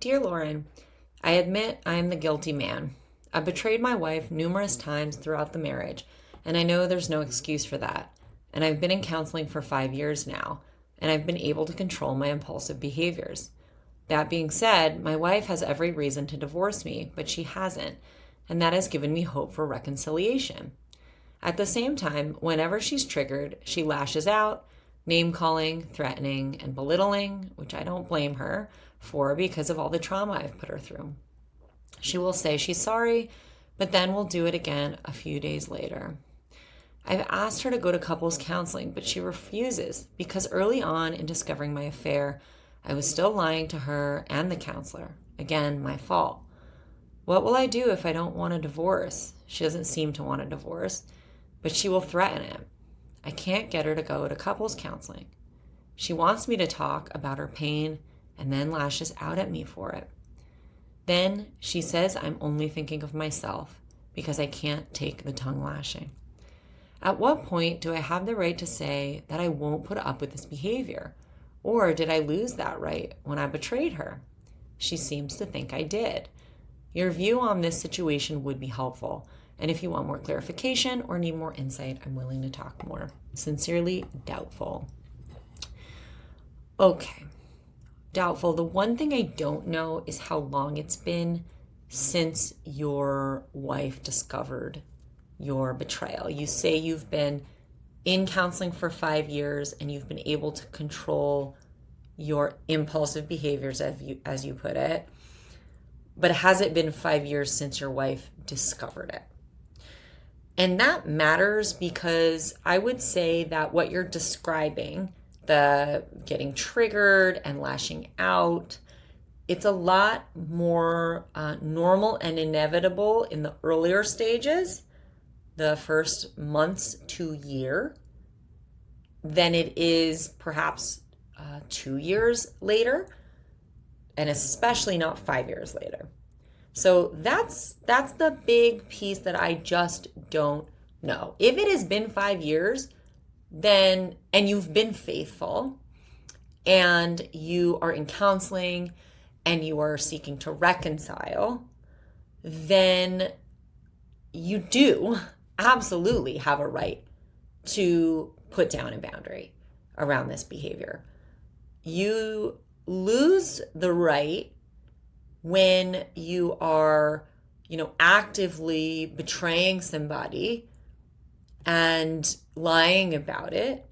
Dear Lauren, I admit I am the guilty man. I betrayed my wife numerous times throughout the marriage, and I know there's no excuse for that. And I've been in counseling for 5 years now, and I've been able to control my impulsive behaviors. That being said, my wife has every reason to divorce me, but she hasn't, and that has given me hope for reconciliation. At the same time, whenever she's triggered, she lashes out, name calling, threatening, and belittling, which I don't blame her for because of all the trauma I've put her through. She will say she's sorry, but then will do it again a few days later. I've asked her to go to couples counseling, but she refuses because early on in discovering my affair, I was still lying to her and the counselor. Again, my fault. What will I do if I don't want a divorce? She doesn't seem to want a divorce, but she will threaten it. I can't get her to go to couples counseling. She wants me to talk about her pain and then lashes out at me for it. Then she says I'm only thinking of myself because I can't take the tongue lashing. At what point do I have the right to say that I won't put up with this behavior? Or did I lose that right when I betrayed her? She seems to think I did. Your view on this situation would be helpful. And if you want more clarification or need more insight, I'm willing to talk more. Sincerely, Doubtful. Okay. Doubtful. The one thing I don't know is how long it's been since your wife discovered your betrayal. You say you've been in counseling for 5 years and you've been able to control your impulsive behaviors, as you put it. But has it been 5 years since your wife discovered it? And that matters because I would say that what you're describing, the getting triggered and lashing out, it's a lot more normal and inevitable in the earlier stages, the first months to year, than it is perhaps 2 years later, and especially not 5 years later. So that's the big piece that I just don't know. If it has been 5 years, then and you've been faithful and you are in counseling and you are seeking to reconcile, then you do absolutely have a right to put down a boundary around this behavior. You lose the right when you are, actively betraying somebody and lying about it.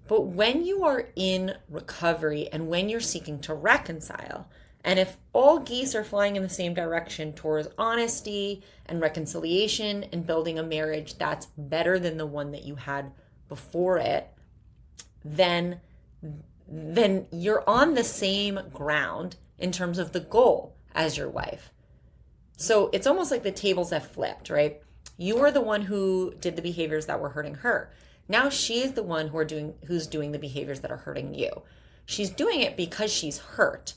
But when you are in recovery and when you're seeking to reconcile, and if all geese are flying in the same direction towards honesty and reconciliation and building a marriage that's better than the one that you had before it, then you're on the same ground in terms of the goal as your wife. So it's almost like the tables have flipped, right? You were the one who did the behaviors that were hurting her. Now she's the one who's doing the behaviors that are hurting you. She's doing it because she's hurt,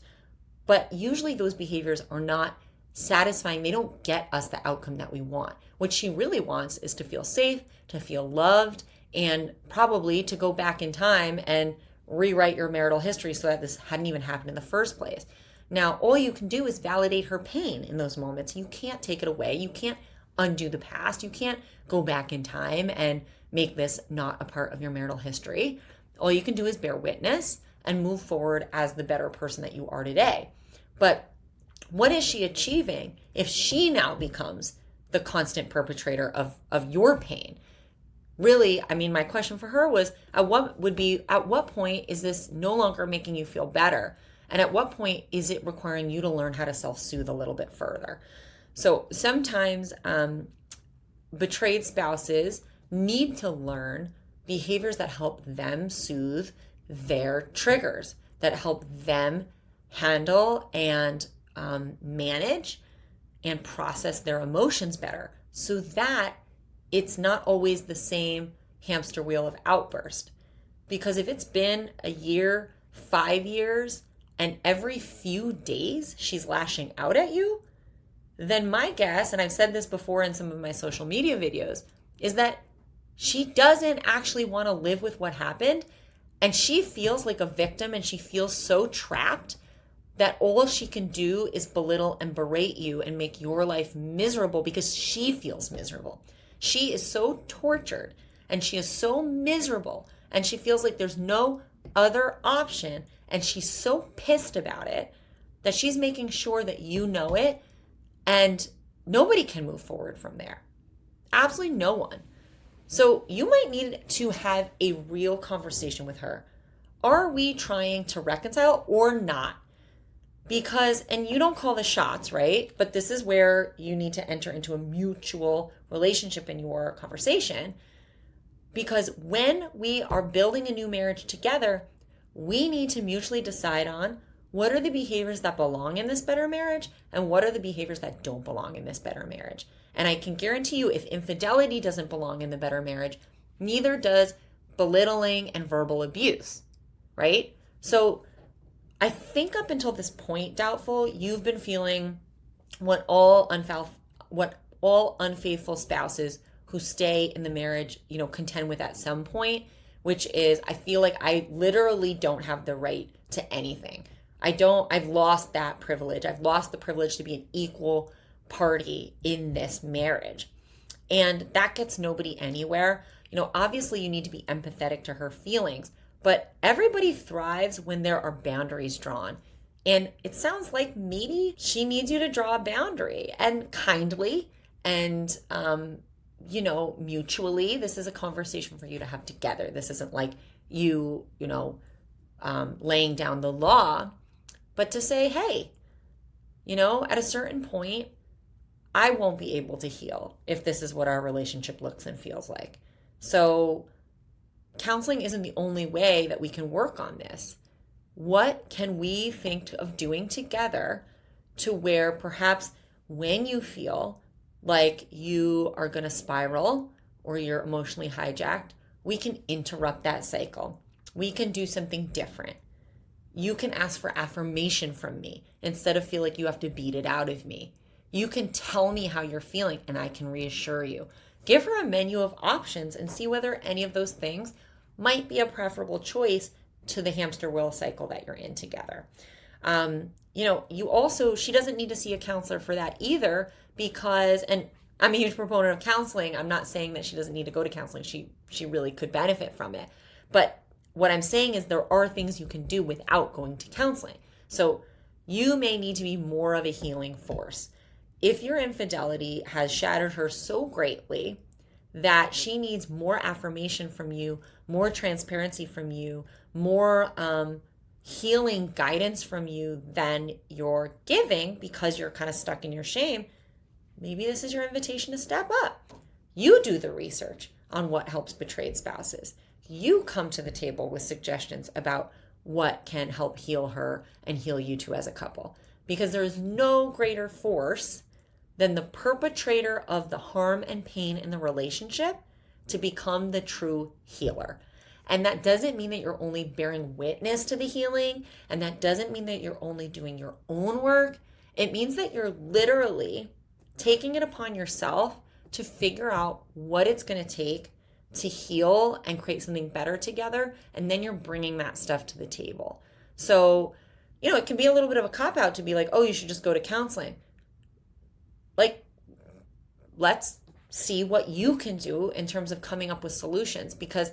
but usually those behaviors are not satisfying. They don't get us the outcome that we want. What she really wants is to feel safe, to feel loved, and probably to go back in time and rewrite your marital history so that this hadn't even happened in the first place. Now, all you can do is validate her pain in those moments. You can't take it away. You can't undo the past. You can't go back in time and make this not a part of your marital history. All you can do is bear witness and move forward as the better person that you are today. But what is she achieving if she now becomes the constant perpetrator of your pain? Really, my question for her was, at what point is this no longer making you feel better? And at what point is it requiring you to learn how to self-soothe a little bit further? So sometimes betrayed spouses need to learn behaviors that help them soothe their triggers, that help them handle and manage and process their emotions better, so that it's not always the same hamster wheel of outburst. Because if it's been a year, 5 years, and every few days she's lashing out at you, then my guess, and I've said this before in some of my social media videos, is that she doesn't actually want to live with what happened, and she feels like a victim and she feels so trapped that all she can do is belittle and berate you and make your life miserable because she feels miserable. She is so tortured and she is so miserable and she feels like there's no other option, and she's so pissed about it that she's making sure that you know it, and nobody can move forward from there. Absolutely no one. So you might need to have a real conversation with her. Are we trying to reconcile or not? Because, and you don't call the shots, right? But this is where you need to enter into a mutual relationship in your conversation. Because when we are building a new marriage together, we need to mutually decide on what are the behaviors that belong in this better marriage and what are the behaviors that don't belong in this better marriage. And I can guarantee you, if infidelity doesn't belong in the better marriage, neither does belittling and verbal abuse, right? So I think up until this point, Doubtful, you've been feeling what all unfaithful spouses who stay in the marriage, contend with at some point, which is, I feel like I literally don't have the right to anything. I've lost that privilege. I've lost the privilege to be an equal party in this marriage. And that gets nobody anywhere. Obviously you need to be empathetic to her feelings, but everybody thrives when there are boundaries drawn. And it sounds like maybe she needs you to draw a boundary, and kindly and, mutually. This is a conversation for you to have together. This isn't like you laying down the law, but to say, hey, at a certain point, I won't be able to heal if this is what our relationship looks and feels like. So counseling isn't the only way that we can work on this. What can we think of doing together to where perhaps when you feel like you are going to spiral or you're emotionally hijacked, we can interrupt that cycle. We can do something different. You can ask for affirmation from me instead of feel like you have to beat it out of me. You can tell me how you're feeling and I can reassure you. Give her a menu of options and see whether any of those things might be a preferable choice to the hamster wheel cycle that you're in together. She doesn't need to see a counselor for that either, because, and I'm a huge proponent of counseling. I'm not saying that she doesn't need to go to counseling. She really could benefit from it. But what I'm saying is there are things you can do without going to counseling. So you may need to be more of a healing force. If your infidelity has shattered her so greatly that she needs more affirmation from you, more transparency from you, more healing guidance from you than you're giving because you're kind of stuck in your shame, maybe this is your invitation to step up. You do the research on what helps betrayed spouses. You come to the table with suggestions about what can help heal her and heal you two as a couple. Because there is no greater force than the perpetrator of the harm and pain in the relationship to become the true healer. And that doesn't mean that you're only bearing witness to the healing, and that doesn't mean that you're only doing your own work. It means that you're literally taking it upon yourself to figure out what it's going to take to heal and create something better together, and then you're bringing that stuff to the table. So, it can be a little bit of a cop-out to be like, oh, you should just go to counseling. Like, let's see what you can do in terms of coming up with solutions, because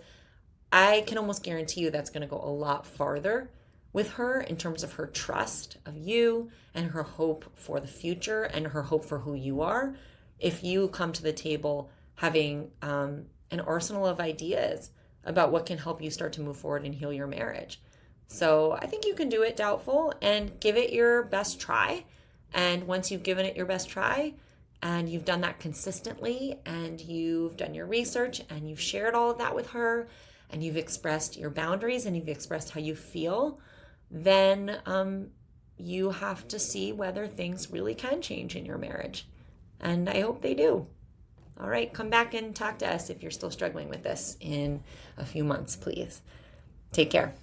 I can almost guarantee you that's going to go a lot farther with her in terms of her trust of you and her hope for the future and her hope for who you are, if you come to the table having an arsenal of ideas about what can help you start to move forward and heal your marriage. So I think you can do it, Doubtful, and give it your best try. And once you've given it your best try and you've done that consistently and you've done your research and you've shared all of that with her and you've expressed your boundaries and you've expressed how you feel, then you have to see whether things really can change in your marriage. And I hope they do. All right, come back and talk to us if you're still struggling with this in a few months, please. Take care.